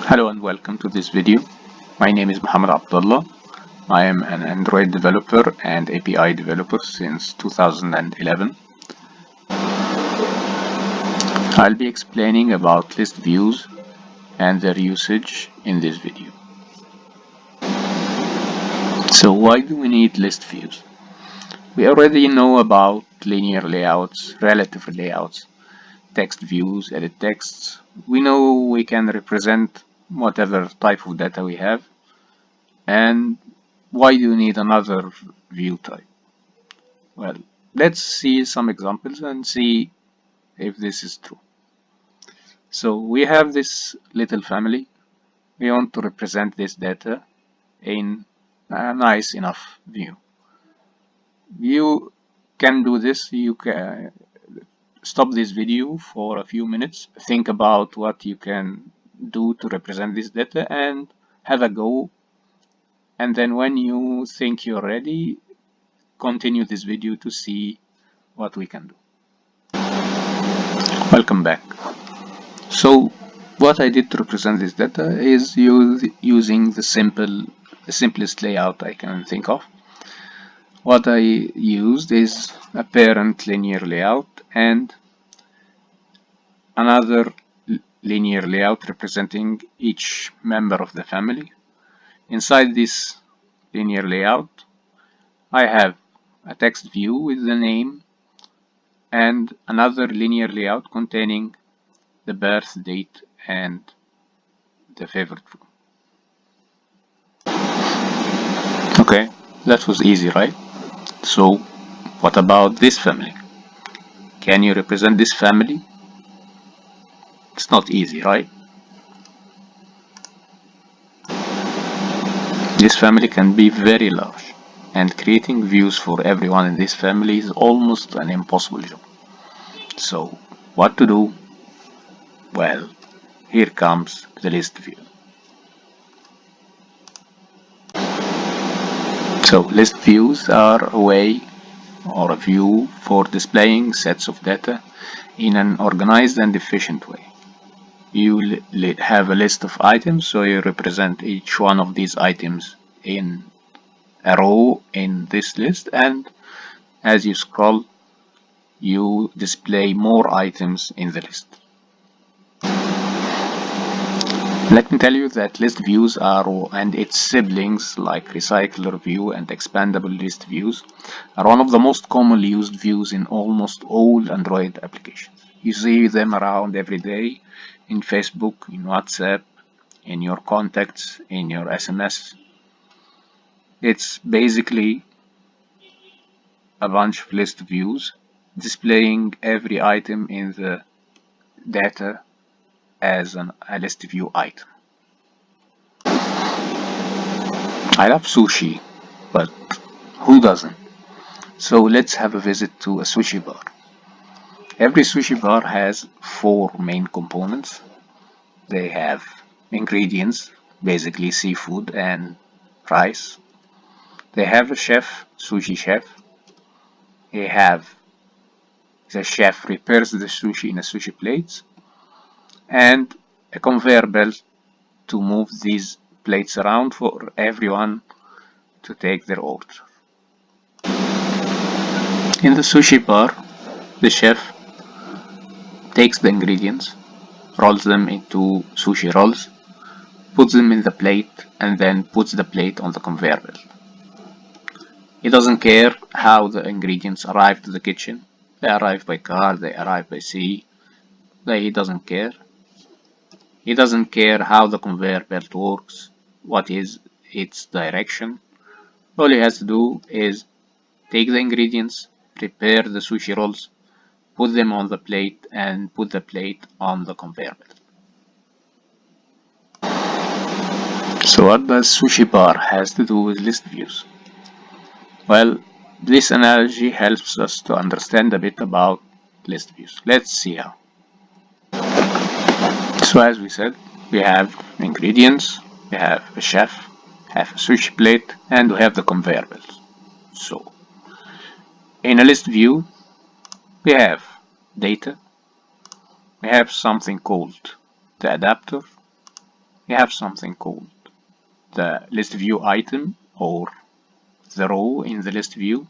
Hello and welcome to this video. My name is Muhammad Abdullah. I am an Android developer and API developer since 2011. I'll be explaining about ListViews and their usage in this video. So why do we need ListViews? We already know about linear layouts, relative layouts, text views, edit texts. We know we can represent whatever type of data we have. And why do you need another view type? Well, let's see some examples and see if this is true. So we have this little family. We want to represent this data in a nice enough view. You can do this. You can stop this video for a few minutes, think about what you can do to represent this data and have a go. And then when you think you're ready, continue this video to see what we can do. Welcome back. So what I did to represent this data is using the simplest layout I can think of. What I used is a parent linear layout and another linear layout representing each member of the family. Inside this linear layout, I have a text view with the name and another linear layout containing the birth date and the favorite room. Okay, that was easy, right? So what about this family? Can you represent this family? It's not easy, right? This family can be very large, and creating views for everyone in this family is almost an impossible job. So what to do? Well, here comes the list view. So list views are a way or a view for displaying sets of data in an organized and efficient way. You have a list of items, so you represent each one of these items in a row in this list, and as you scroll you display more items in the list. Let me tell you that list views and its siblings like recycler view and expandable list views are one of the most commonly used views in almost all Android applications. You see them around every day in Facebook, in WhatsApp, in your contacts, in your SMS. It's basically a bunch of list views displaying every item in the data as a list view item. I love sushi, but who doesn't? So let's have a visit to a sushi bar. Every sushi bar has four main components. They have ingredients, basically seafood and rice. They have a chef, sushi chef. They have the chef prepares the sushi in a sushi plate and a conveyor belt to move these plates around for everyone to take their order. In the sushi bar, the chef takes the ingredients, rolls them into sushi rolls, puts them in the plate, and then puts the plate on the conveyor belt. He doesn't care how the ingredients arrive to the kitchen. They arrive by car, they arrive by sea. He doesn't care. He doesn't care how the conveyor belt works, what is its direction. All he has to do is take the ingredients, prepare the sushi rolls, put them on the plate, and put the plate on the conveyor belt. So what does sushi bar has to do with list views? Well, this analogy helps us to understand a bit about list views. Let's see how. So as we said, we have ingredients, we have a chef, have a sushi plate, and we have the conveyor belt. So in a list view, we have data, we have something called the adapter, we have something called the list view item, or the row in the list view,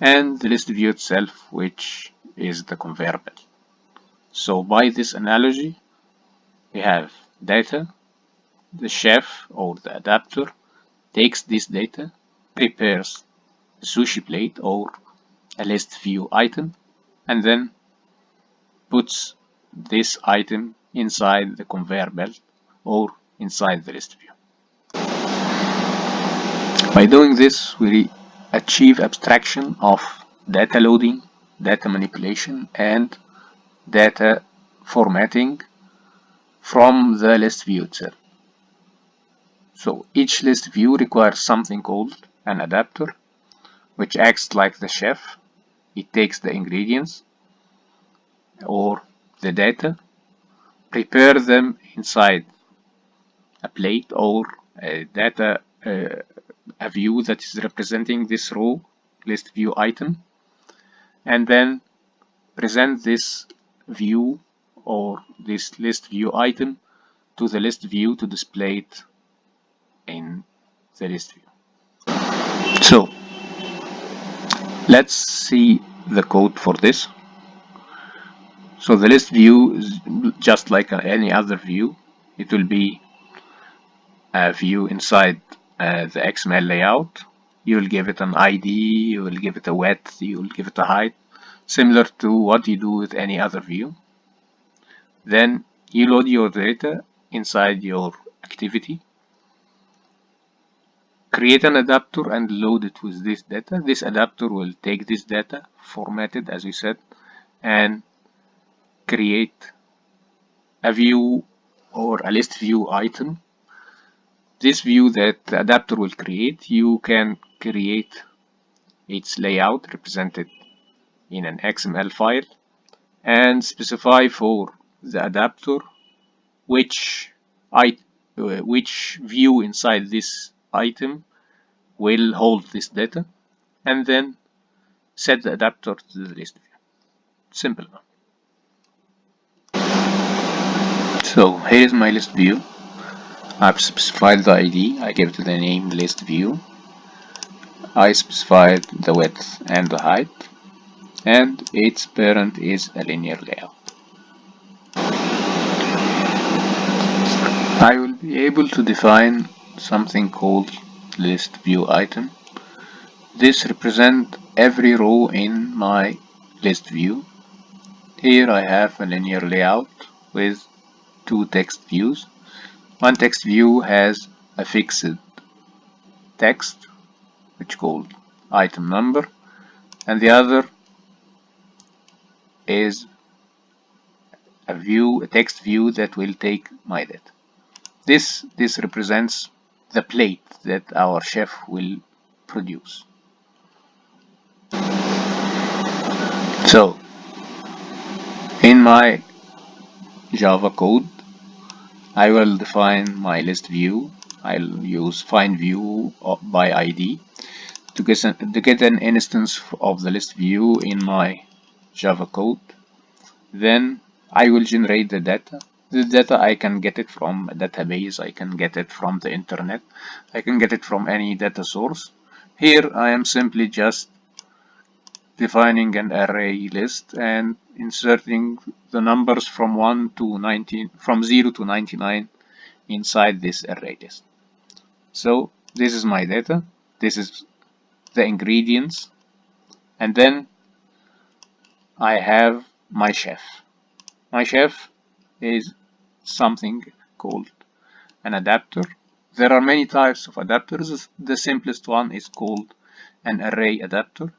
and the list view itself, which is the conveyor belt. So by this analogy, we have data. The chef or the adapter takes this data, prepares a sushi plate or a list view item, and then puts this item inside the conveyor belt or inside the list view. By doing this, we achieve abstraction of data loading, data manipulation, and data formatting from the list view itself. So each list view requires something called an adapter, which acts like the chef. It takes the ingredients or the data, prepare them inside a plate or a data a view that is representing this row list view item, and then present this view or this list view item to the list view to display it in the list view. So let's see the code for this. So the list view is just like any other view. It will be a view inside the XML layout. You will give it an ID, you will give it a width, you will give it a height, similar to what you do with any other view. Then you load your data inside your activity, create an adapter and load it with this data. This adapter will take this data, format it as we said, and create a view or a list view item. This view that the adapter will create, you can create its layout represented in an XML file and specify for the adapter which view inside this item will hold this data, and then set the adapter to the list view. Simple. So here is my list view. I've specified the ID, I gave it the name list view. I specified the width and the height, and its parent is a linear layout. I will be able to define something called list view item. This represents every row in my list view. Here I have a linear layout with two text views. One text view has a fixed text, which called item number, and the other is a text view that will take my data. This represents the plate that our chef will produce. So in my Java code, I will define my list view. I'll use find view by ID to get an instance of the list view in my Java code. Then I will generate the data. The data I can get it from a database, I can get it from the internet, I can get it from any data source. Here I am simply just defining an array list and inserting the numbers from 0 to 99 inside this array list. So this is my data, this is the ingredients, and then I have my chef. My chef is something called an adapter. There are many types of adapters. The simplest one is called an array adapter.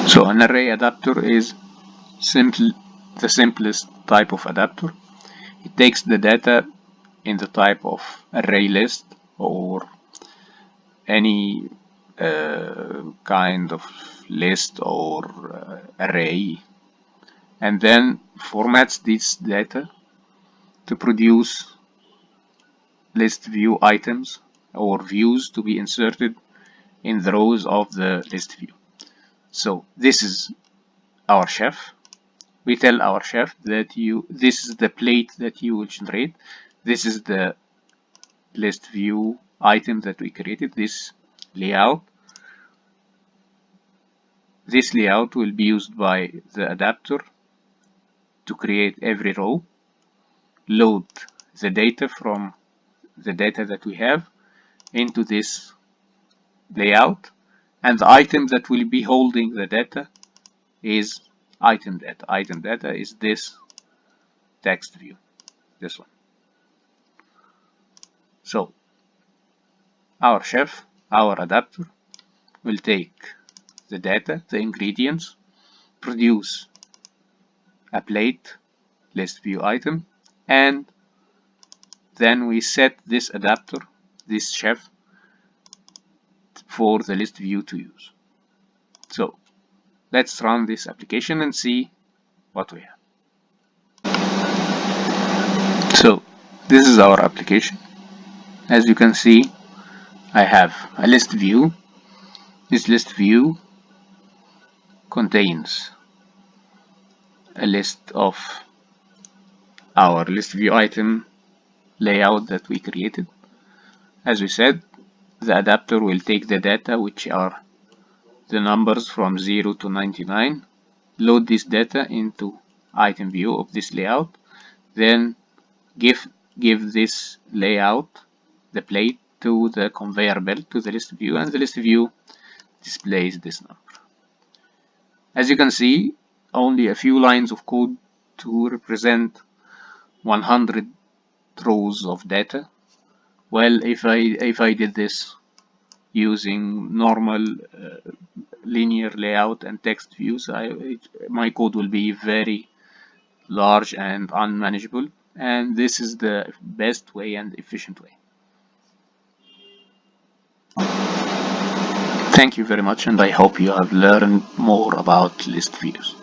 So an array adapter is the simplest type of adapter. It takes the data in the type of array list or any kind of list or array, and then formats this data to produce list view items or views to be inserted in the rows of the list view. So this is our chef. We tell our chef that this is the plate that you will generate. This is the list view item that we created, this layout. This layout will be used by the adapter to create every row, load the data from the data that we have into this layout, and the item that will be holding the data is item data. Item data is this text view, this one. So our chef, our adapter, will take the data, the ingredients, produce a plate list view item, and then we set this adapter, this chef, for the list view to use. So let's run this application and see what we have. So this is our application. As you can see, I have a list view. This list view contains a list of our list view item layout that we created. As we said, the adapter will take the data, which are the numbers from 0 to 99, load this data into item view of this layout, then give this layout, the plate, to the conveyor belt, to the list view, and the list view displays this number. As you can see, only a few lines of code to represent 100 rows of data. Well, if I did this using normal linear layout and text views, my code will be very large and unmanageable, and this is the best way and efficient way. Thank you very much, and I hope you have learned more about list views.